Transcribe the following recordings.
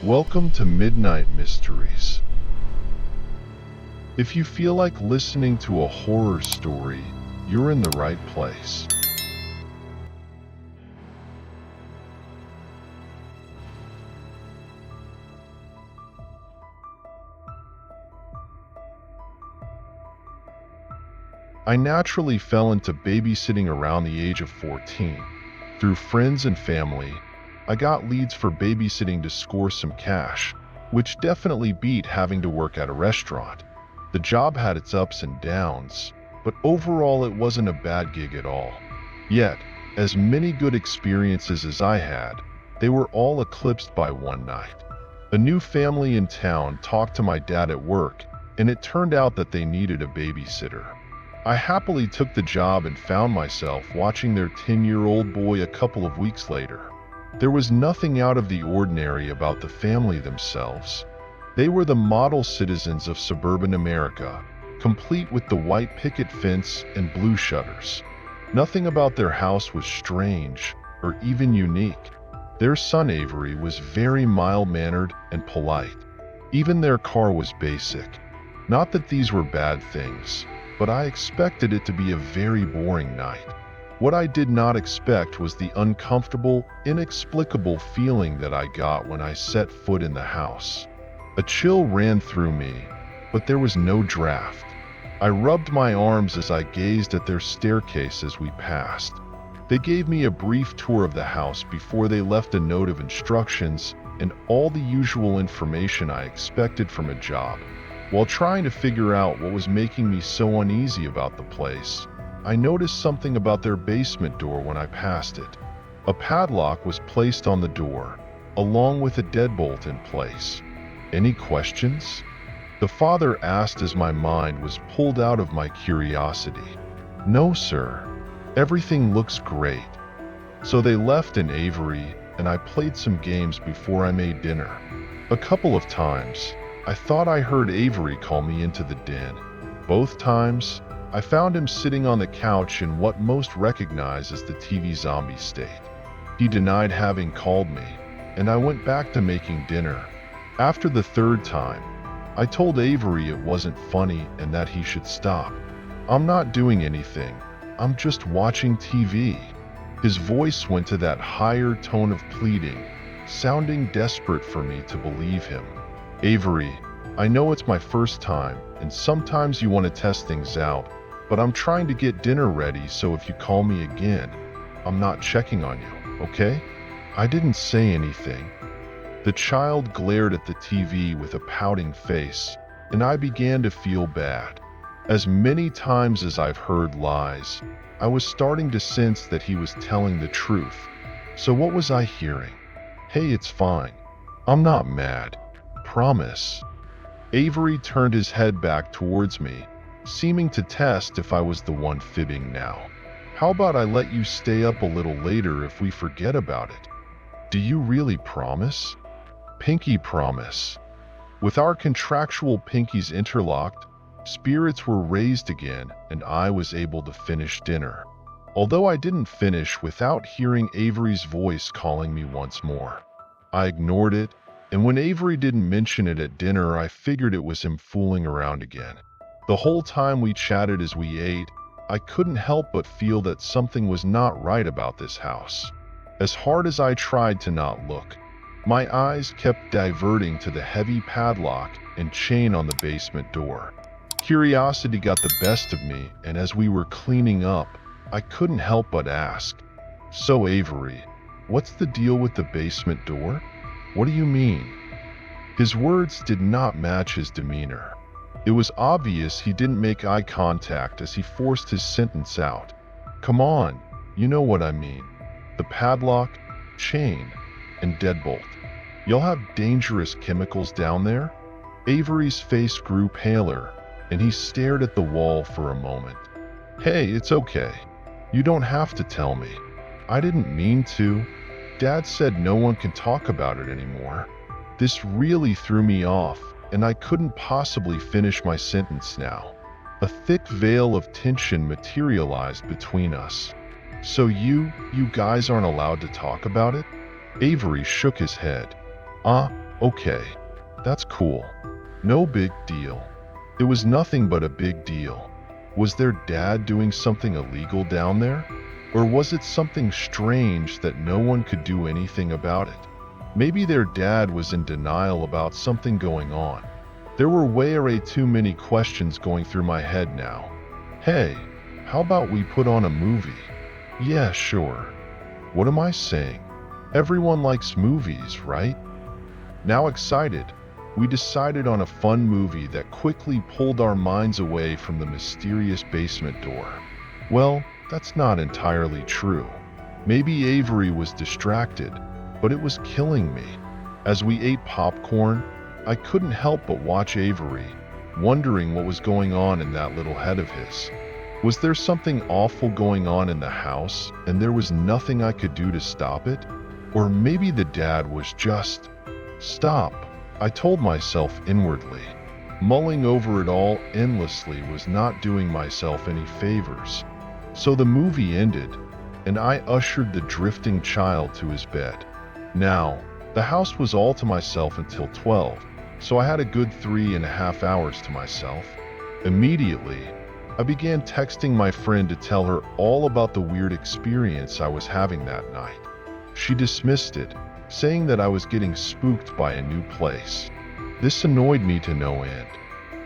Welcome to Midnight Mysteries. If you feel like listening to a horror story, you're in the right place. I naturally fell into babysitting around the age of 14. Through friends and family, I got leads for babysitting to score some cash, which definitely beat having to work at a restaurant. The job had its ups and downs, but overall it wasn't a bad gig at all. Yet, as many good experiences as I had, they were all eclipsed by one night. A new family in town talked to my dad at work, and it turned out that they needed a babysitter. I happily took the job and found myself watching their 10-year-old boy a couple of weeks later. There was nothing out of the ordinary about the family themselves. They were the model citizens of suburban America, complete with the white picket fence and blue shutters. Nothing about their house was strange or even unique. Their son Avery was very mild-mannered and polite. Even their car was basic. Not that these were bad things, but I expected it to be a very boring night. What I did not expect was the uncomfortable, inexplicable feeling that I got when I set foot in the house. A chill ran through me, but there was no draft. I rubbed my arms as I gazed at their staircase as we passed. They gave me a brief tour of the house before they left a note of instructions and all the usual information I expected from a job. While trying to figure out what was making me so uneasy about the place, I noticed something about their basement door when I passed it. A padlock was placed on the door, along with a deadbolt in place. Any questions? The father asked as my mind was pulled out of my curiosity. No, sir. Everything looks great. So they left in Avery, and I played some games before I made dinner. A couple of times, I thought I heard Avery call me into the den. Both times, I found him sitting on the couch in what most recognize as the TV zombie state. He denied having called me, and I went back to making dinner. After the third time, I told Avery it wasn't funny and that he should stop. I'm not doing anything. I'm just watching TV. His voice went to that higher tone of pleading, sounding desperate for me to believe him. Avery, I know it's my first time, and sometimes you want to test things out, but I'm trying to get dinner ready, so if you call me again, I'm not checking on you, okay? I didn't say anything. The child glared at the TV with a pouting face, and I began to feel bad. As many times as I've heard lies, I was starting to sense that he was telling the truth. So what was I hearing? Hey, it's fine. I'm not mad. Promise. Avery turned his head back towards me, seeming to test if I was the one fibbing now. How about I let you stay up a little later if we forget about it? Do you really promise? Pinky promise. With our contractual pinkies interlocked, spirits were raised again, and I was able to finish dinner. Although I didn't finish without hearing Avery's voice calling me once more. I ignored it, and when Avery didn't mention it at dinner, I figured it was him fooling around again. The whole time we chatted as we ate, I couldn't help but feel that something was not right about this house. As hard as I tried to not look, my eyes kept diverting to the heavy padlock and chain on the basement door. Curiosity got the best of me, and as we were cleaning up, I couldn't help but ask, "So Avery, what's the deal with the basement door? What do you mean?" His words did not match his demeanor. It was obvious he didn't make eye contact as he forced his sentence out. "Come on, you know what I mean. The padlock, chain, and deadbolt. You'll have dangerous chemicals down there?" Avery's face grew paler, and he stared at the wall for a moment. "Hey, it's okay. You don't have to tell me. I didn't mean to. Dad said no one can talk about it anymore." This really threw me off, and I couldn't possibly finish my sentence now. A thick veil of tension materialized between us. "So you guys aren't allowed to talk about it?" Avery shook his head. Okay, that's cool. No big deal. It was nothing but a big deal. Was their dad doing something illegal down there? Or was it something strange that no one could do anything about it? Maybe their dad was in denial about something going on. There were way too many questions going through my head now. Hey, how about we put on a movie? Yeah, sure. What am I saying? Everyone likes movies, right? Now excited, we decided on a fun movie that quickly pulled our minds away from the mysterious basement door. Well, that's not entirely true. Maybe Avery was distracted, but it was killing me. As we ate popcorn, I couldn't help but watch Avery, wondering what was going on in that little head of his. Was there something awful going on in the house, and there was nothing I could do to stop it? Or maybe the dad was just... Stop, I told myself inwardly. Mulling over it all endlessly was not doing myself any favors. So the movie ended, and I ushered the drifting child to his bed. Now, the house was all to myself until 12, so I had a good 3.5 hours to myself. Immediately, I began texting my friend to tell her all about the weird experience I was having that night. She dismissed it, saying that I was getting spooked by a new place. This annoyed me to no end.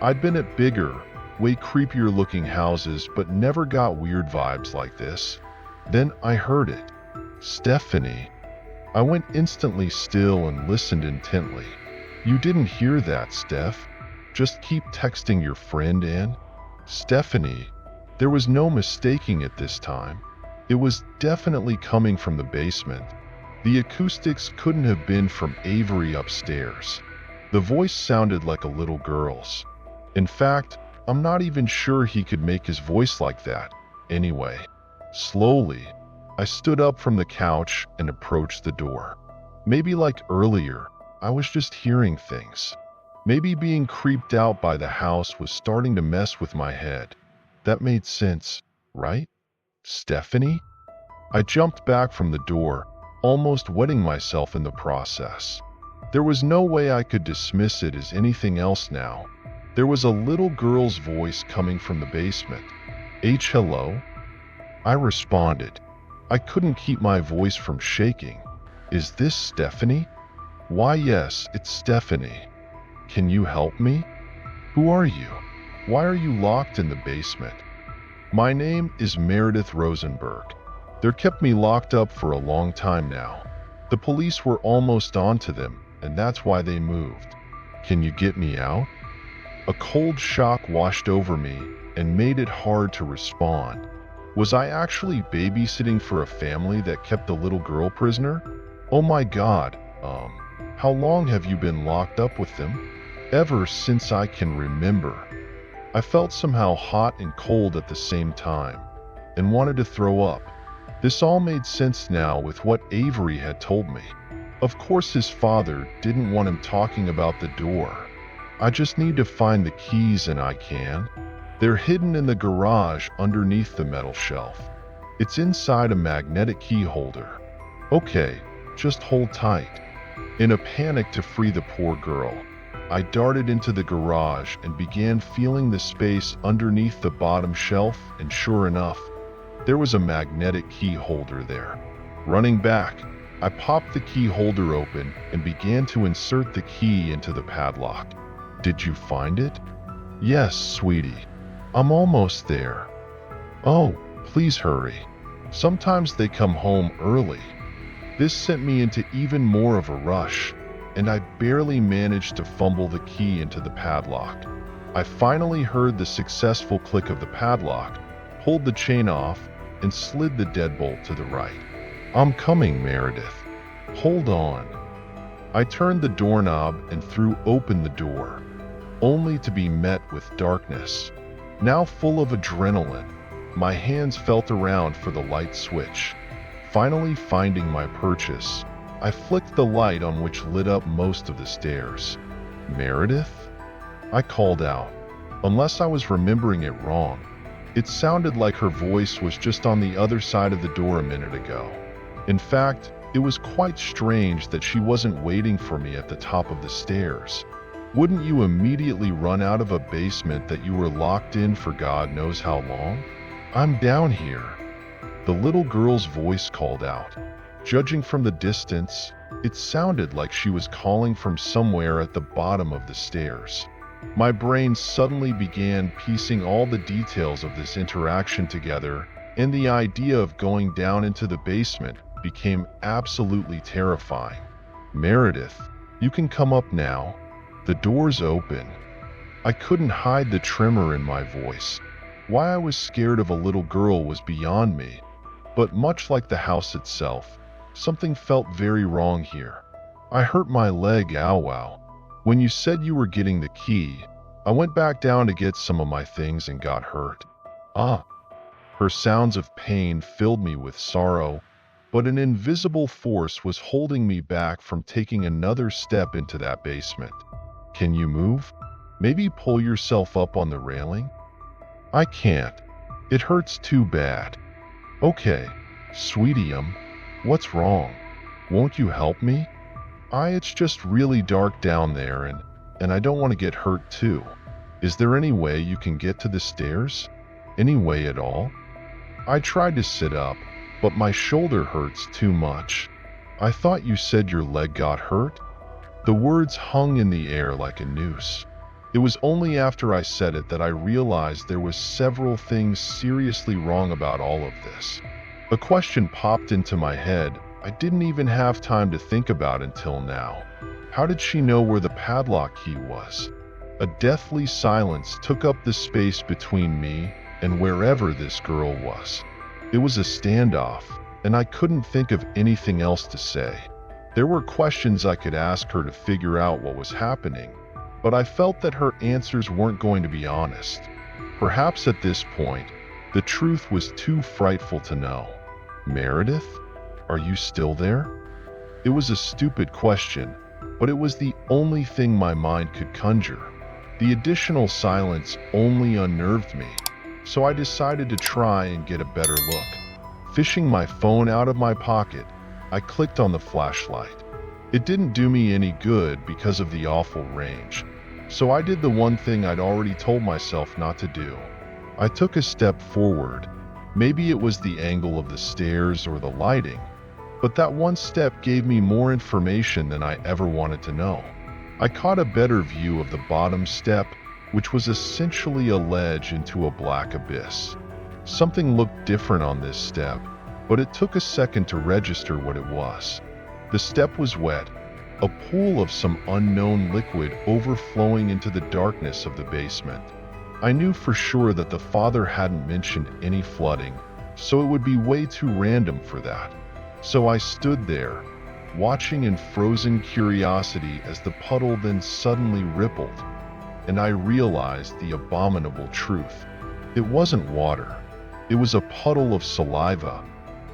I'd been at bigger, way creepier looking houses but never got weird vibes like this. Then I heard it. Stephanie. I went instantly still and listened intently. You didn't hear that, Steph. Just keep texting your friend in. Stephanie. There was no mistaking it this time. It was definitely coming from the basement. The acoustics couldn't have been from Avery upstairs. The voice sounded like a little girl's. In fact, I'm not even sure he could make his voice like that. Anyway, slowly, I stood up from the couch and approached the door. Maybe like earlier, I was just hearing things. Maybe being creeped out by the house was starting to mess with my head. That made sense, right? Stephanie? I jumped back from the door, almost wetting myself in the process. There was no way I could dismiss it as anything else now. There was a little girl's voice coming from the basement. Hello? I responded. I couldn't keep my voice from shaking. Is this Stephanie? Why, yes, it's Stephanie. Can you help me? Who are you? Why are you locked in the basement? My name is Meredith Rosenberg. They kept me locked up for a long time now. The police were almost onto them, and that's why they moved. Can you get me out? A cold shock washed over me and made it hard to respond. Was I actually babysitting for a family that kept the little girl prisoner? Oh my God, how long have you been locked up with them? Ever since I can remember. I felt somehow hot and cold at the same time, and wanted to throw up. This all made sense now with what Avery had told me. Of course his father didn't want him talking about the door. I just need to find the keys and I can. They're hidden in the garage underneath the metal shelf. It's inside a magnetic key holder. Okay, just hold tight. In a panic to free the poor girl, I darted into the garage and began feeling the space underneath the bottom shelf, and sure enough, there was a magnetic key holder there. Running back, I popped the key holder open and began to insert the key into the padlock. Did you find it? Yes, sweetie. I'm almost there. Oh, please hurry. Sometimes they come home early. This sent me into even more of a rush, and I barely managed to fumble the key into the padlock. I finally heard the successful click of the padlock, pulled the chain off, and slid the deadbolt to the right. I'm coming, Meredith. Hold on. I turned the doorknob and threw open the door, only to be met with darkness. Now full of adrenaline, my hands felt around for the light switch. Finally finding my purchase, I flicked the light on which lit up most of the stairs. Meredith? I called out, unless I was remembering it wrong. It sounded like her voice was just on the other side of the door a minute ago. In fact, It was quite strange that she wasn't waiting for me at the top of the stairs. Wouldn't you immediately run out of a basement that you were locked in for God knows how long? I'm down here, the little girl's voice called out. Judging from the distance, it sounded like she was calling from somewhere at the bottom of the stairs. My brain suddenly began piecing all the details of this interaction together, and the idea of going down into the basement became absolutely terrifying. Meredith, you can come up now. The door's open. I couldn't hide the tremor in my voice. Why I was scared of a little girl was beyond me, but much like the house itself, something felt very wrong here. I hurt my leg, ow. When you said you were getting the key, I went back down to get some of my things and got hurt. Her sounds of pain filled me with sorrow, but an invisible force was holding me back from taking another step into that basement. Can you move? Maybe pull yourself up on the railing? I can't. It hurts too bad. Okay, sweetie, what's wrong? Won't you help me? It's just really dark down there and I don't want to get hurt too. Is there any way you can get to the stairs? Any way at all? I tried to sit up, but my shoulder hurts too much. I thought you said your leg got hurt? The words hung in the air like a noose. It was only after I said it that I realized there was several things seriously wrong about all of this. A question popped into my head I didn't even have time to think about until now. How did she know where the padlock key was? A deathly silence took up the space between me and wherever this girl was. It was a standoff, and I couldn't think of anything else to say. There were questions I could ask her to figure out what was happening, but I felt that her answers weren't going to be honest. Perhaps at this point, the truth was too frightful to know. Meredith? Are you still there? It was a stupid question, but it was the only thing my mind could conjure. The additional silence only unnerved me, so I decided to try and get a better look. Fishing my phone out of my pocket, I clicked on the flashlight. It didn't do me any good because of the awful range, so I did the one thing I'd already told myself not to do. I took a step forward. Maybe it was the angle of the stairs or the lighting, but that one step gave me more information than I ever wanted to know. I caught a better view of the bottom step, which was essentially a ledge into a black abyss. Something looked different on this step, but it took a second to register what it was. The step was wet, a pool of some unknown liquid overflowing into the darkness of the basement. I knew for sure that the father hadn't mentioned any flooding, so it would be way too random for that. So I stood there, watching in frozen curiosity as the puddle then suddenly rippled, and I realized the abominable truth. It wasn't water. It was a puddle of saliva,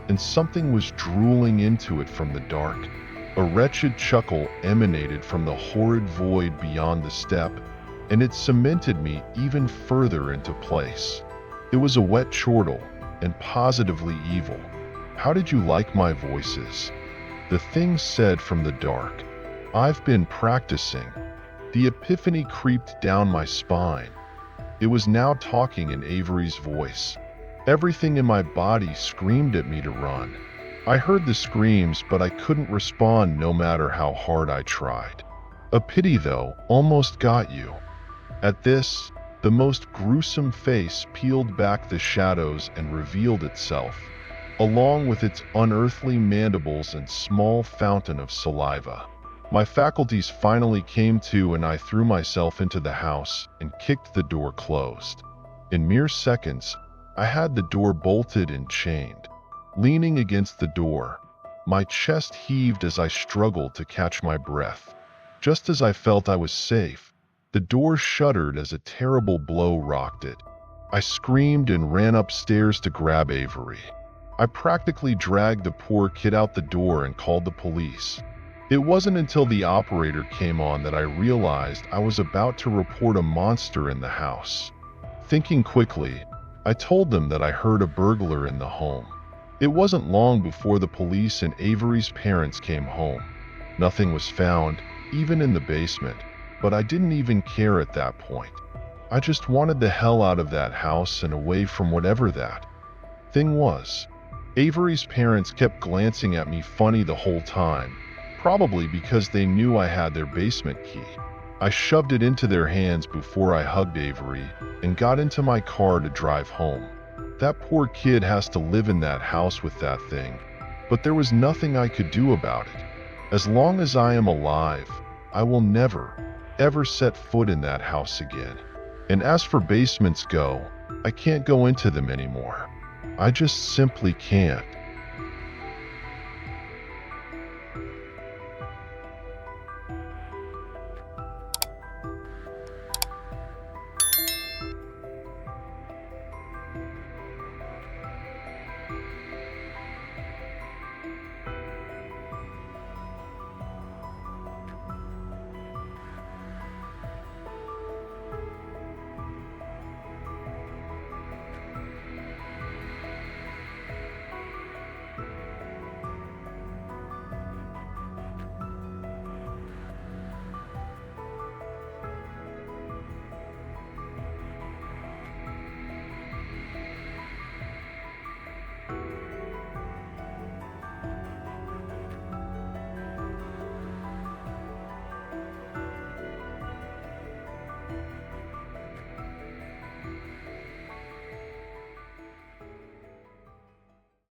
and something was drooling into it from the dark. A wretched chuckle emanated from the horrid void beyond the step, and it cemented me even further into place. It was a wet chortle, and positively evil. How did you like my voices? The thing said from the dark. I've been practicing. The epiphany creeped down my spine. It was now talking in Avery's voice. Everything in my body screamed at me to run. I heard the screams, but I couldn't respond no matter how hard I tried. A pity, though, almost got you. At this, the most gruesome face peeled back the shadows and revealed itself, along with its unearthly mandibles and small fountain of saliva. My faculties finally came to, and I threw myself into the house and kicked the door closed. In mere seconds, I had the door bolted and chained. Leaning against the door, my chest heaved as I struggled to catch my breath. Just as I felt I was safe, the door shuddered as a terrible blow rocked it. I screamed and ran upstairs to grab Avery. I practically dragged the poor kid out the door and called the police. It wasn't until the operator came on that I realized I was about to report a monster in the house. Thinking quickly, I told them that I heard a burglar in the home. It wasn't long before the police and Avery's parents came home. Nothing was found, even in the basement, but I didn't even care at that point. I just wanted the hell out of that house and away from whatever that thing was. Avery's parents kept glancing at me funny the whole time, probably because they knew I had their basement key. I shoved it into their hands before I hugged Avery and got into my car to drive home. That poor kid has to live in that house with that thing, but there was nothing I could do about it. As long as I am alive, I will never, ever set foot in that house again. And as for basements go, I can't go into them anymore. I just simply can't.